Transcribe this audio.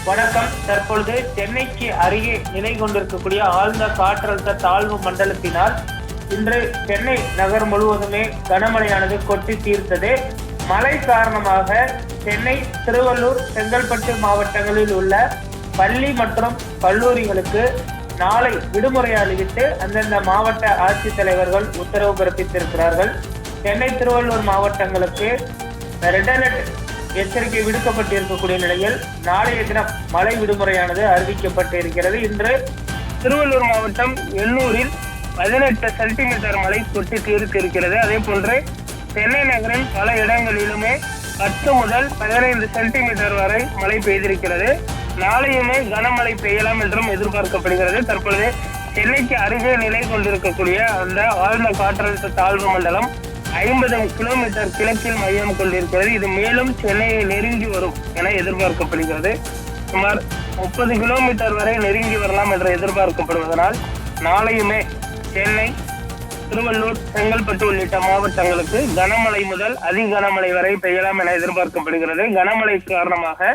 வணக்கம். தற்பொழுது சென்னைக்கு அருகே நிலை கொண்டிருக்கக்கூடிய ஆழ்ந்த காற்றழுத்த தாழ்வு மண்டலத்தினால் இன்று சென்னை நகர் முழுவதுமே கனமழையானது கொட்டி தீர்த்தது. மழை காரணமாக சென்னை, திருவள்ளூர், செங்கல்பட்டு மாவட்டங்களில் உள்ள பள்ளி மற்றும் கல்லூரிகளுக்கு நாளை விடுமுறை அறிவித்து அந்தந்த மாவட்ட ஆட்சித்தலைவர்கள் உத்தரவு பிறப்பித்திருக்கிறார்கள். சென்னை, திருவள்ளூர் மாவட்டங்களுக்கு ரெட் அலர்ட் எச்சரிக்கை விடுக்கப்பட்டிருக்கக்கூடிய நிலையில் நாளைய தினம் மழை விடுமுறையானது அறிவிக்கப்பட்டிருக்கிறது. இன்று திருவள்ளூர் மாவட்டம் எண்ணூரில் 18 சென்டிமீட்டர் மழை கொட்டி தீர்த்திருக்கிறது. அதே போன்று சென்னை நகரின் பல இடங்களிலுமே 10 முதல் 15 சென்டிமீட்டர் வரை மழை பெய்திருக்கிறது. நாளையுமே கனமழை பெய்யலாம் என்றும் எதிர்பார்க்கப்படுகிறது. தற்பொழுது சென்னைக்கு அருகே நிலை கொண்டிருக்கக்கூடிய அந்த ஆழ்ந்த காற்றழுத்த தாழ்வு மண்டலம் 50 கிலோமீட்டர் கிழக்கில் மையம் கொண்டிருக்கிறது. இது மேலும் சென்னையை நெருங்கி வரும் என எதிர்பார்க்கப்படுகிறது. சுமார் 30 கிலோமீட்டர் வரை நெருங்கி வரலாம் என்று எதிர்பார்க்கப்படுவதனால் நாளையுமே சென்னை, திருவள்ளூர், செங்கல்பட்டு உள்ளிட்ட மாவட்டங்களுக்கு கனமழை முதல் அதி கனமழை வரை பெய்யலாம் என எதிர்பார்க்கப்படுகிறது. கனமழை காரணமாக